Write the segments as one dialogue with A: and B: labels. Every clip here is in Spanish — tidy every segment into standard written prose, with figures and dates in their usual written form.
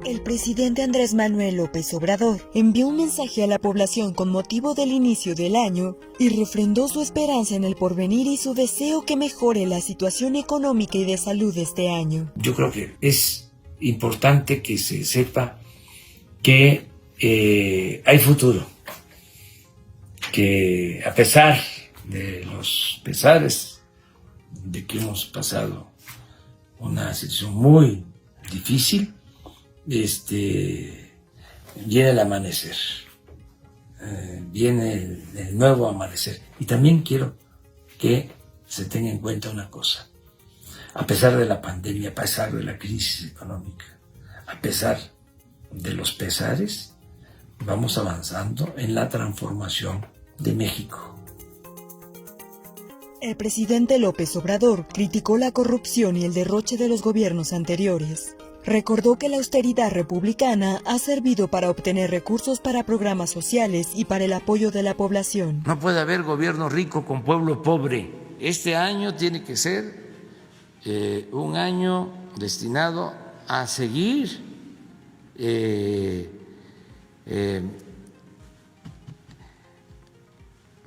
A: El presidente Andrés Manuel López Obrador envió un mensaje a la población con motivo del inicio del año y refrendó su esperanza en el porvenir y su deseo que mejore la situación económica y de salud este año.
B: Yo creo que es importante que se sepa que hay futuro, que a pesar de los pesares de que hemos pasado una situación muy difícil, viene el amanecer, viene el nuevo amanecer. Y también quiero que se tenga en cuenta una cosa: a pesar de la pandemia, a pesar de la crisis económica, a pesar de los pesares, vamos avanzando en la transformación de México.
A: El presidente López Obrador criticó la corrupción y el derroche de los gobiernos anteriores. Recordó que la austeridad republicana ha servido para obtener recursos para programas sociales y para el apoyo de la población.
B: No puede haber gobierno rico con pueblo pobre. Este año tiene que ser un año destinado a seguir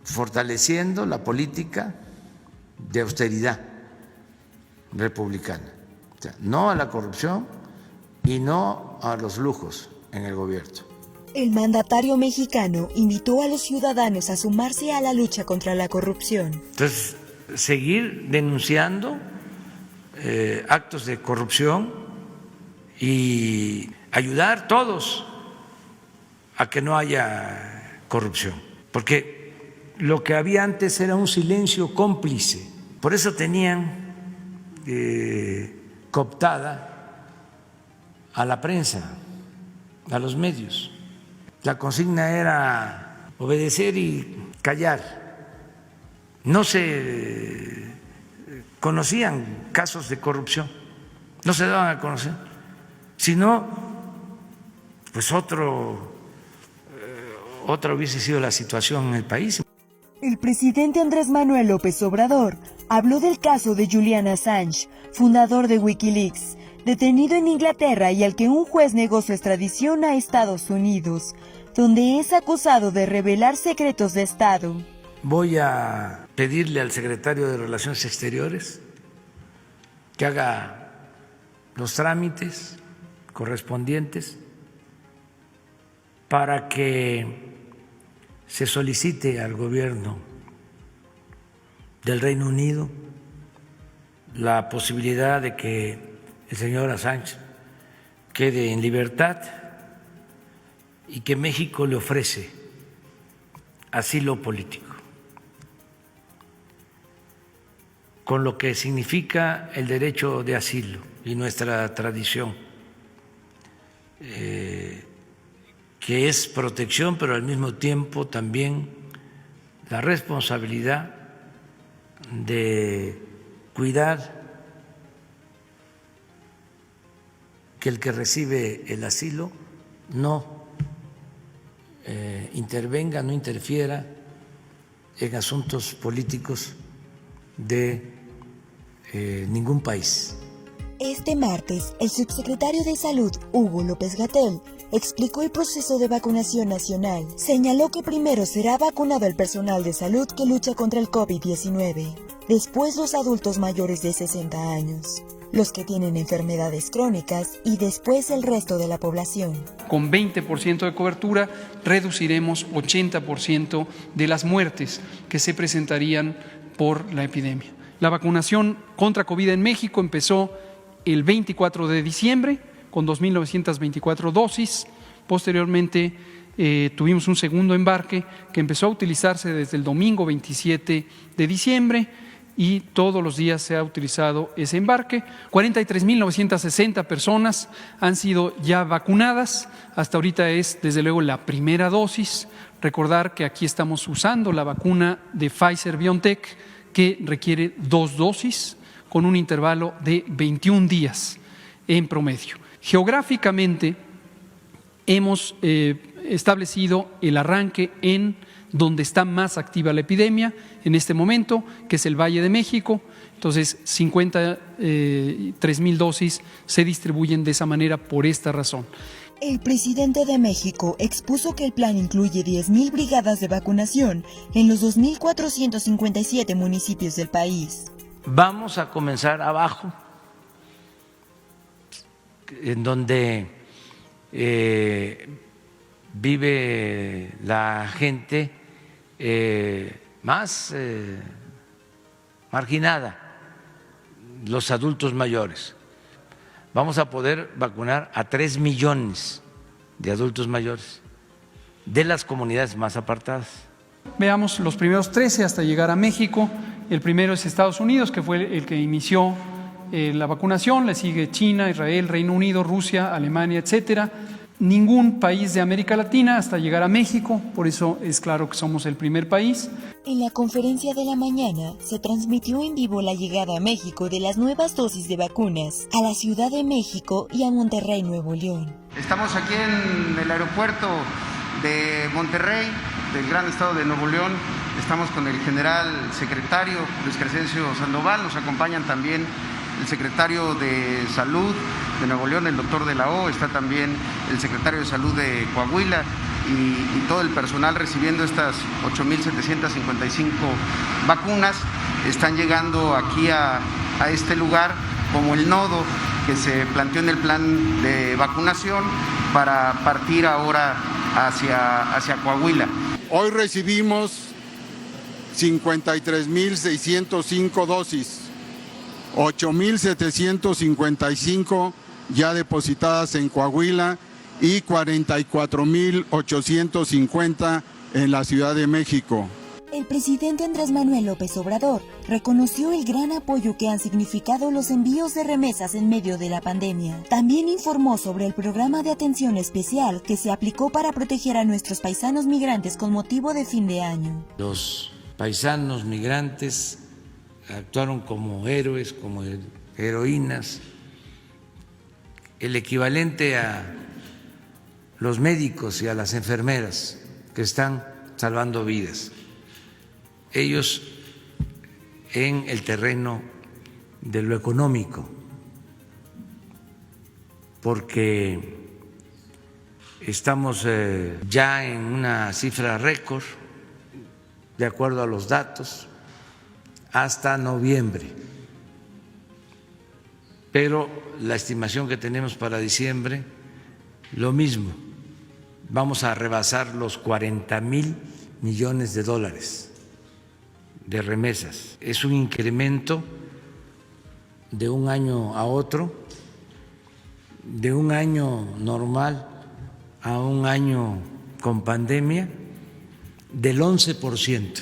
B: fortaleciendo la política de austeridad republicana. O sea, no a la corrupción y no a los lujos en el gobierno.
A: El mandatario mexicano invitó a los ciudadanos a sumarse a la lucha contra la corrupción.
B: Entonces, seguir denunciando actos de corrupción y ayudar todos a que no haya corrupción, porque lo que había antes era un silencio cómplice. Por eso tenían cooptada a la prensa, a los medios. La consigna era obedecer y callar. No se conocían casos de corrupción, no se daban a conocer, sino pues otra hubiese sido la situación en el país.
A: El presidente Andrés Manuel López Obrador habló del caso de Julian Assange, fundador de Wikileaks, detenido en Inglaterra y al que un juez negó su extradición a Estados Unidos, donde es acusado de revelar secretos de Estado.
B: Voy a pedirle al secretario de Relaciones Exteriores que haga los trámites correspondientes para que se solicite al gobierno del Reino Unido la posibilidad de que el señor Assange quede en libertad y que México le ofrece asilo político, con lo que significa el derecho de asilo y nuestra tradición, que es protección, pero al mismo tiempo también la responsabilidad de cuidar que el que recibe el asilo no intervenga, no interfiera en asuntos políticos de ningún país.
A: Este martes, el subsecretario de Salud, Hugo López-Gatell, explicó el proceso de vacunación nacional. Señaló que primero será vacunado el personal de salud que lucha contra el COVID-19, después los adultos mayores de 60 años, los que tienen enfermedades crónicas y después el resto de la población.
C: Con 20% de cobertura reduciremos 80% de las muertes que se presentarían por la epidemia. La vacunación contra COVID en México empezó el 24 de diciembre con 2.924 dosis. Posteriormente tuvimos un segundo embarque que empezó a utilizarse desde el domingo 27 de diciembre y todos los días se ha utilizado ese embarque. 43.960 personas han sido ya vacunadas. Hasta ahorita es, desde luego, la primera dosis. Recordar que aquí estamos usando la vacuna de Pfizer-BioNTech, que requiere 2 dosis con un intervalo de 21 días en promedio. Geográficamente hemos establecido el arranque en donde está más activa la epidemia en este momento, que es el Valle de México. Entonces, 53,000 dosis se distribuyen de esa manera por esta razón.
A: El presidente de México expuso que el plan incluye 10,000 brigadas de vacunación en los 2,457 municipios del país.
B: Vamos a comenzar abajo, en donde vive la gente más marginada, los adultos mayores. Vamos a poder vacunar a 3 millones de adultos mayores de las comunidades más apartadas.
C: Veamos los primeros 13 hasta llegar a México. El primero es Estados Unidos, que fue el que inició la vacunación. Le sigue China, Israel, Reino Unido, Rusia, Alemania, etcétera. Ningún país de América Latina hasta llegar a México, por eso es claro que somos el primer país.
A: En la conferencia de la mañana se transmitió en vivo la llegada a México de las nuevas dosis de vacunas a la Ciudad de México y a Monterrey, Nuevo León.
D: Estamos aquí en el aeropuerto de Monterrey, del gran estado de Nuevo León. Estamos con el general secretario Luis Crescencio Sandoval, nos acompañan también el secretario de Salud de Nuevo León, el doctor de la O, está también el secretario de Salud de Coahuila y todo el personal recibiendo estas 8,755 vacunas. Están llegando aquí a este lugar como el nodo que se planteó en el plan de vacunación para partir ahora hacia Coahuila.
E: Hoy recibimos 53,605 dosis, 8,755 ya depositadas en Coahuila y 44,850 en la Ciudad de México.
A: El presidente Andrés Manuel López Obrador reconoció el gran apoyo que han significado los envíos de remesas en medio de la pandemia. También informó sobre el programa de atención especial que se aplicó para proteger a nuestros paisanos migrantes con motivo de fin de año.
B: Los paisanos migrantes actuaron como héroes, como heroínas, el equivalente a los médicos y a las enfermeras que están salvando vidas. Ellos en el terreno de lo económico, porque estamos ya en una cifra récord, de acuerdo a los datos, hasta noviembre. Pero la estimación que tenemos para diciembre, lo mismo, vamos a rebasar los 40,000 millones de dólares de remesas. Es un incremento de un año a otro, de un año normal a un año con pandemia, del 11%.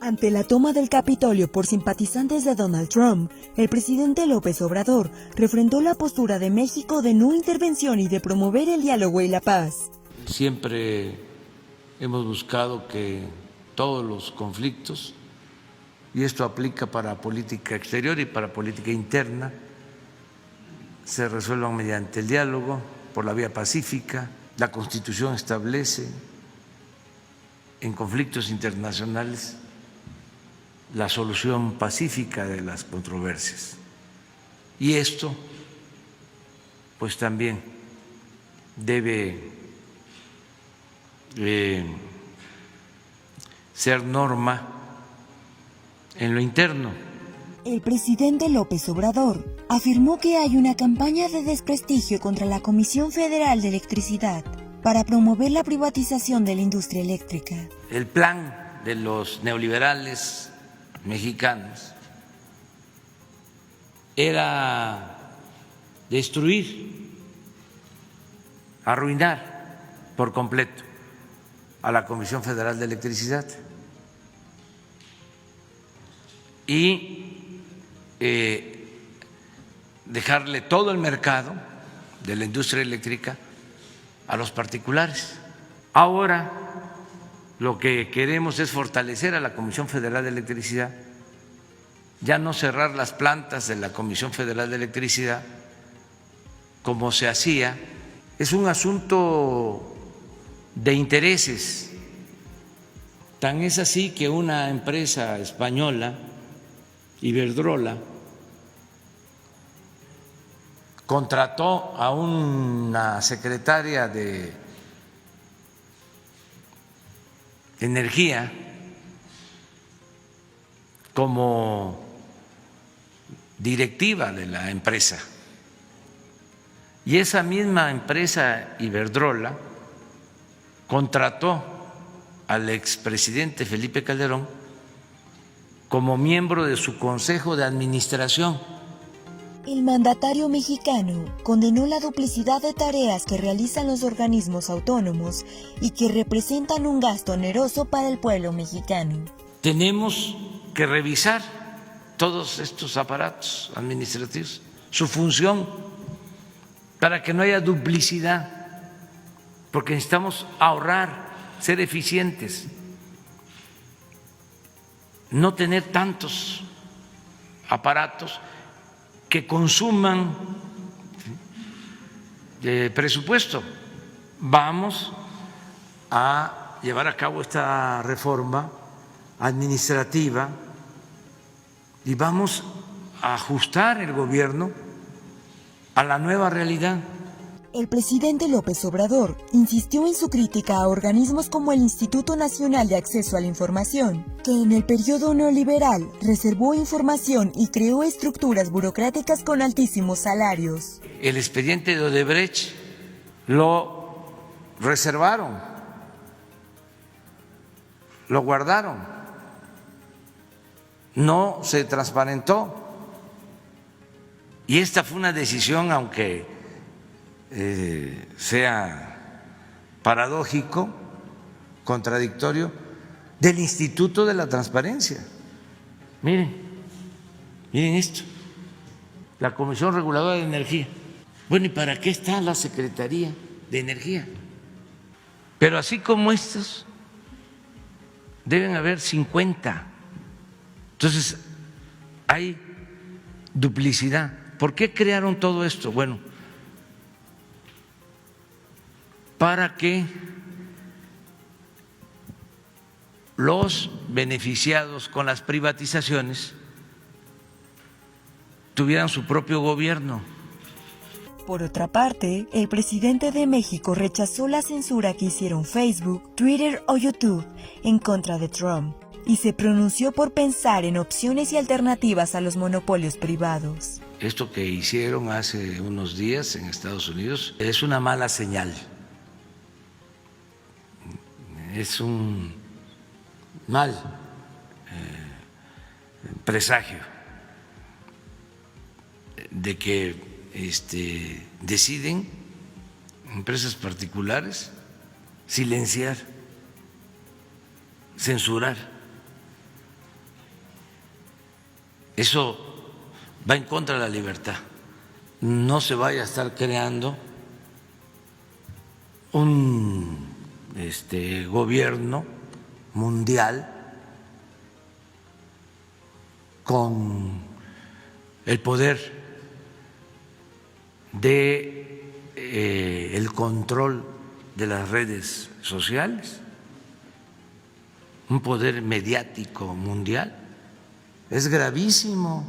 A: Ante la toma del Capitolio por simpatizantes de Donald Trump, el presidente López Obrador refrendó la postura de México de no intervención y de promover el diálogo y la paz.
B: Siempre hemos buscado que todos los conflictos, y esto aplica para política exterior y para política interna, se resuelvan mediante el diálogo, por la vía pacífica. La Constitución establece en conflictos internacionales la solución pacífica de las controversias. Y esto, pues también debe ser norma en lo interno.
A: El presidente López Obrador afirmó que hay una campaña de desprestigio contra la Comisión Federal de Electricidad para promover la privatización de la industria eléctrica.
B: El plan de los neoliberales mexicanos era destruir, arruinar por completo a la Comisión Federal de Electricidad y dejarle todo el mercado de la industria eléctrica a los particulares. Ahora lo que queremos es fortalecer a la Comisión Federal de Electricidad, ya no cerrar las plantas de la Comisión Federal de Electricidad como se hacía. Es un asunto de intereses. Tan es así que una empresa española, Iberdrola contrató a una secretaria de Energía como directiva de la empresa. Y esa misma empresa Iberdrola contrató al expresidente Felipe Calderón como miembro de su consejo de administración.
A: El mandatario mexicano condenó la duplicidad de tareas que realizan los organismos autónomos y que representan un gasto oneroso para el pueblo mexicano.
B: Tenemos que revisar todos estos aparatos administrativos, su función, para que no haya duplicidad, porque necesitamos ahorrar, ser eficientes, no tener tantos aparatos que consuman presupuesto. Vamos a llevar a cabo esta reforma administrativa y vamos a ajustar el gobierno a la nueva realidad.
A: El presidente López Obrador insistió en su crítica a organismos como el Instituto Nacional de Acceso a la Información, que en el periodo neoliberal reservó información y creó estructuras burocráticas con altísimos salarios.
B: El expediente de Odebrecht lo reservaron, lo guardaron, no se transparentó. Y esta fue una decisión, aunque sea paradójico, contradictorio, del Instituto de la Transparencia. Miren esto, la Comisión Reguladora de Energía. Bueno, ¿y para qué está la Secretaría de Energía? Pero así como estos, deben haber 50. Entonces, hay duplicidad. ¿Por qué crearon todo esto? Bueno, para que los beneficiados con las privatizaciones tuvieran su propio gobierno.
A: Por otra parte, el presidente de México rechazó la censura que hicieron Facebook, Twitter o YouTube en contra de Trump y se pronunció por pensar en opciones y alternativas a los monopolios privados.
B: Esto que hicieron hace unos días en Estados Unidos es una mala señal. Es un mal presagio de que deciden empresas particulares silenciar, censurar. Eso va en contra de la libertad. No se vaya a estar creando un gobierno mundial con el poder de el control de las redes sociales, un poder mediático mundial. Es gravísimo,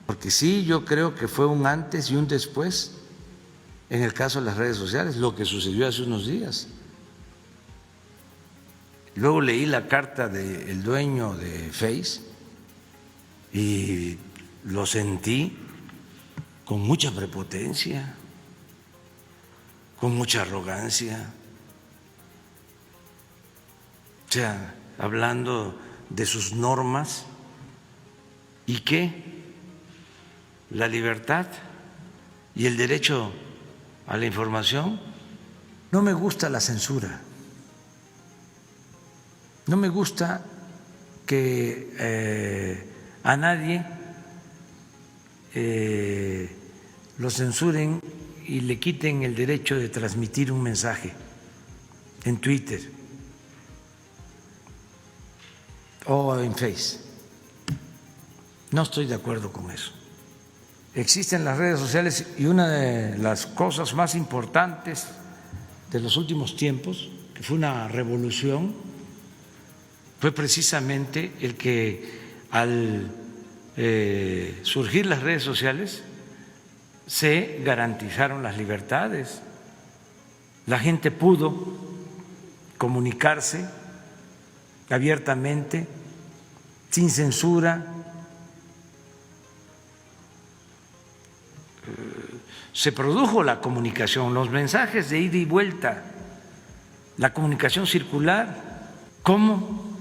B: porque sí, yo creo que fue un antes y un después en el caso de las redes sociales, lo que sucedió hace unos días. Luego leí la carta del dueño de Face y lo sentí con mucha prepotencia, con mucha arrogancia, o sea, hablando de sus normas y que la libertad y el derecho a la información. No me gusta la censura. No me gusta que a nadie lo censuren y le quiten el derecho de transmitir un mensaje en Twitter o en Face. No estoy de acuerdo con eso. Existen las redes sociales y una de las cosas más importantes de los últimos tiempos, que fue una revolución, fue precisamente el que al surgir las redes sociales, se garantizaron las libertades. La gente pudo comunicarse abiertamente, sin censura. Se produjo la comunicación, los mensajes de ida y vuelta, la comunicación circular. ¿Cómo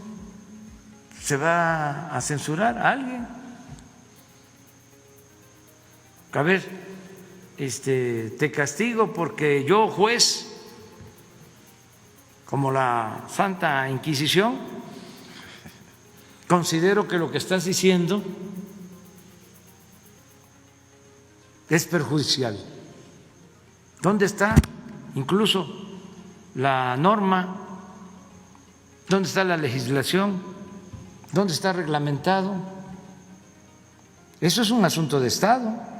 B: se va a censurar a alguien? A ver, te castigo porque yo, juez, como la Santa Inquisición, considero que lo que estás diciendo es perjudicial. ¿Dónde está incluso la norma? ¿Dónde está la legislación? ¿Dónde está reglamentado? Eso es un asunto de Estado.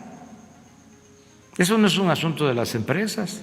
B: Eso no es un asunto de las empresas.